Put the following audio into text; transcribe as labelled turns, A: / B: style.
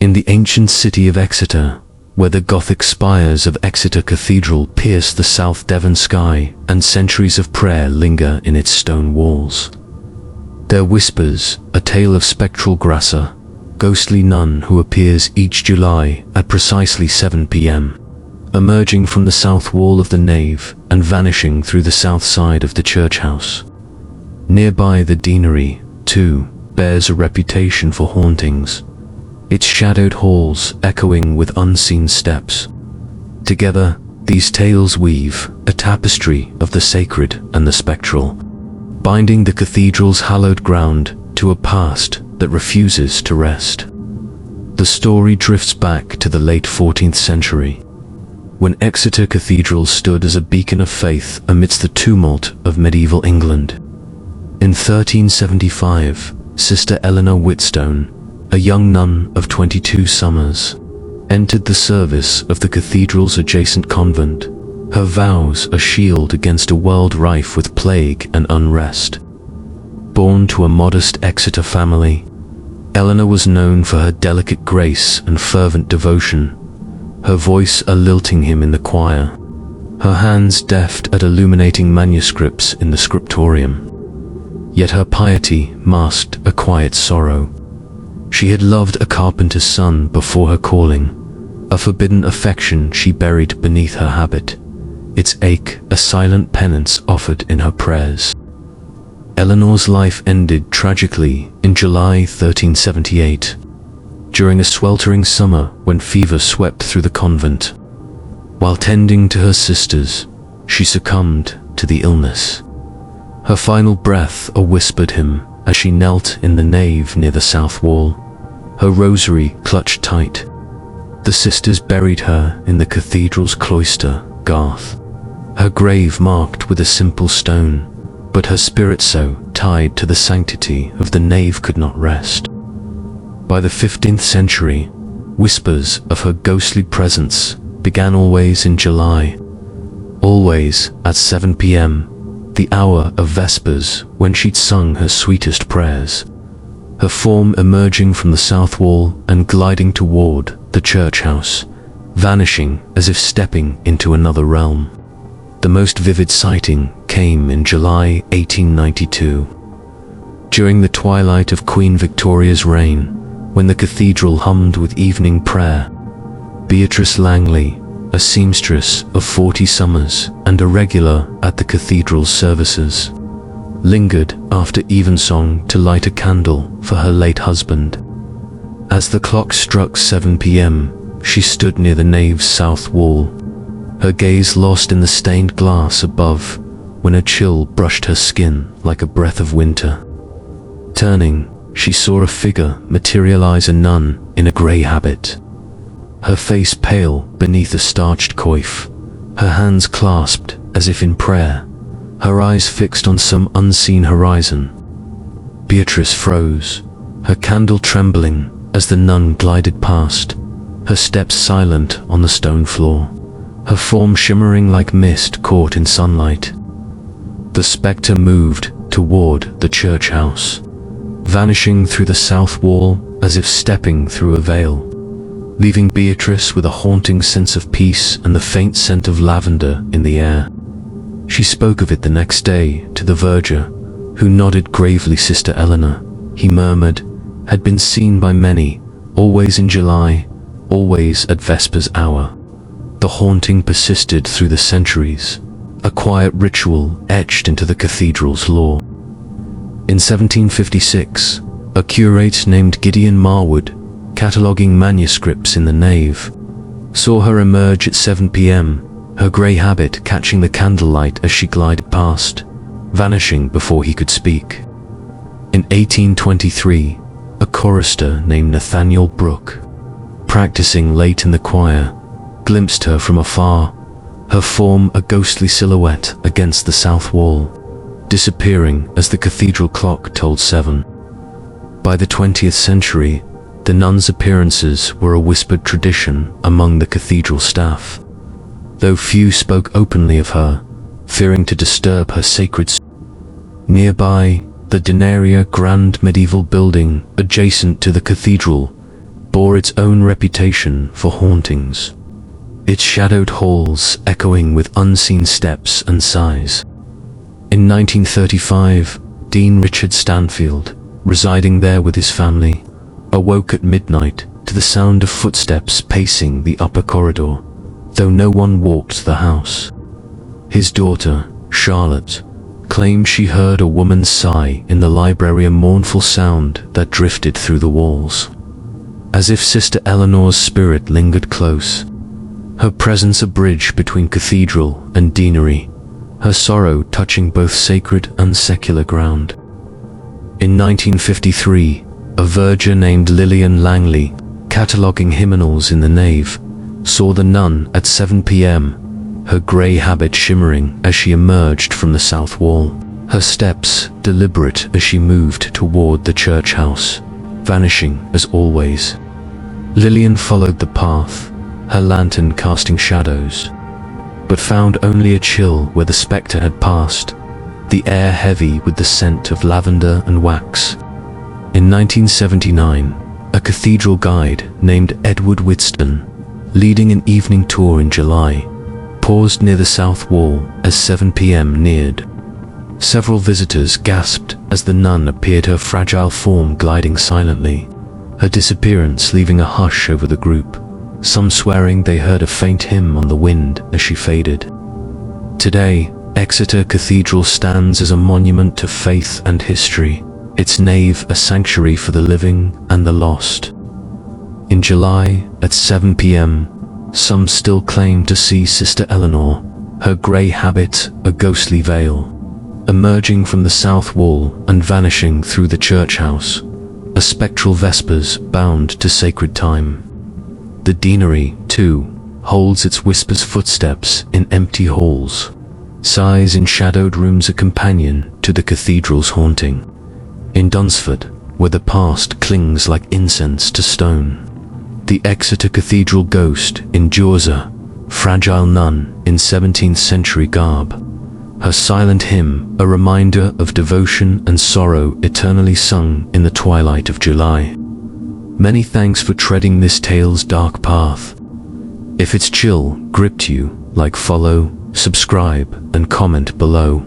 A: In the ancient city of Exeter, where the Gothic spires of Exeter Cathedral pierce the South Devon sky and centuries of prayer linger in its stone walls, there whispers a tale of spectral Grassa, ghostly nun who appears each July at precisely 7 p.m., emerging from the south wall of the nave and vanishing through the south side of the church house. Nearby, the deanery, too, bears a reputation for hauntings, its shadowed halls echoing with unseen steps. Together, these tales weave a tapestry of the sacred and the spectral, binding the cathedral's hallowed ground to a past that refuses to rest. The story drifts back to the late 14th century, when Exeter Cathedral stood as a beacon of faith amidst the tumult of medieval England. In 1375, Sister Eleanor Whitstone, a young nun of 22 summers, entered the service of the cathedral's adjacent convent, her vows a shield against a world rife with plague and unrest. Born to a modest Exeter family, Eleanor was known for her delicate grace and fervent devotion, her voice a lilting hymn in the choir, her hands deft at illuminating manuscripts in the scriptorium. Yet her piety masked a quiet sorrow. She had loved a carpenter's son before her calling, a forbidden affection she buried beneath her habit, its ache a silent penance offered in her prayers. Eleanor's life ended tragically in July 1378, during a sweltering summer when fever swept through the convent. While tending to her sisters, she succumbed to the illness. Her final breath a whispered hymn as she knelt in the nave near the south wall, her rosary clutched tight. The sisters buried her in the cathedral's cloister garth, her grave marked with a simple stone, but her spirit so tied to the sanctity of the nave could not rest. By the 15th century, whispers of her ghostly presence began always in July, always at 7 p.m., the hour of Vespers when she'd sung her sweetest prayers, her form emerging from the south wall and gliding toward the church house, vanishing as if stepping into another realm. The most vivid sighting came in July 1892, during the twilight of Queen Victoria's reign, when the cathedral hummed with evening prayer. Beatrice Langley, a seamstress of 40 summers and a regular at the cathedral's services, lingered after evensong to light a candle for her late husband. As the clock struck 7 p.m., she stood near the nave's south wall, her gaze lost in the stained glass above, when a chill brushed her skin like a breath of winter. Turning, she saw a figure materialize, a nun in a grey habit, her face pale beneath a starched coif, her hands clasped as if in prayer, her eyes fixed on some unseen horizon. Beatrice froze, her candle trembling as the nun glided past, her steps silent on the stone floor, her form shimmering like mist caught in sunlight. The spectre moved toward the church house, vanishing through the south wall as if stepping through a veil, leaving Beatrice with a haunting sense of peace and the faint scent of lavender in the air. She spoke of it the next day to the verger, who nodded gravely. Sister Eleanor, he murmured, had been seen by many, always in July, always at Vespers hour. The haunting persisted through the centuries, a quiet ritual etched into the cathedral's lore. In 1756, a curate named Gideon Marwood, cataloguing manuscripts in the nave, saw her emerge at 7 p.m., her grey habit catching the candlelight as she glided past, vanishing before he could speak. In 1823, a chorister named Nathaniel Brooke, practicing late in the choir, glimpsed her from afar, her form a ghostly silhouette against the south wall, disappearing as the cathedral clock tolled 7. By the 20th century, the nun's appearances were a whispered tradition among the cathedral staff, though few spoke openly of her, fearing to disturb her sacred. Nearby, the Denaria grand medieval building adjacent to the cathedral bore its own reputation for hauntings, its shadowed halls echoing with unseen steps and sighs. In 1935, Dean Richard Stanfield, residing there with his family, awoke at midnight to the sound of footsteps pacing the upper corridor, though no one walked the house. His daughter, Charlotte, claimed she heard a woman's sigh in the library, a mournful sound that drifted through the walls, as if Sister Eleanor's spirit lingered close, her presence a bridge between cathedral and deanery, her sorrow touching both sacred and secular ground. In 1953, a verger named Lillian Langley, cataloguing hymnals in the nave, saw the nun at 7 p.m., her grey habit shimmering as she emerged from the south wall, her steps deliberate as she moved toward the church house, vanishing as always. Lillian followed the path, her lantern casting shadows, but found only a chill where the spectre had passed, the air heavy with the scent of lavender and wax. In 1979, a cathedral guide named Edward Whitston, leading an evening tour in July, paused near the south wall as 7 p.m. neared. Several visitors gasped as the nun appeared, her fragile form gliding silently, her disappearance leaving a hush over the group, some swearing they heard a faint hymn on the wind as she faded. Today, Exeter Cathedral stands as a monument to faith and history, its nave a sanctuary for the living and the lost. In July, at 7 p.m., some still claim to see Sister Eleanor, her grey habit a ghostly veil, emerging from the south wall and vanishing through the church house, a spectral Vespers bound to sacred time. The deanery, too, holds its whispers footsteps in empty halls, sighs in shadowed rooms, a companion to the cathedral's haunting. In Dunsford, where the past clings like incense to stone, the Exeter Cathedral ghost endures, a fragile nun in 17th century garb, her silent hymn a reminder of devotion and sorrow eternally sung in the twilight of July. Many thanks for treading this tale's dark path. If its chill gripped you, follow, subscribe, and comment below.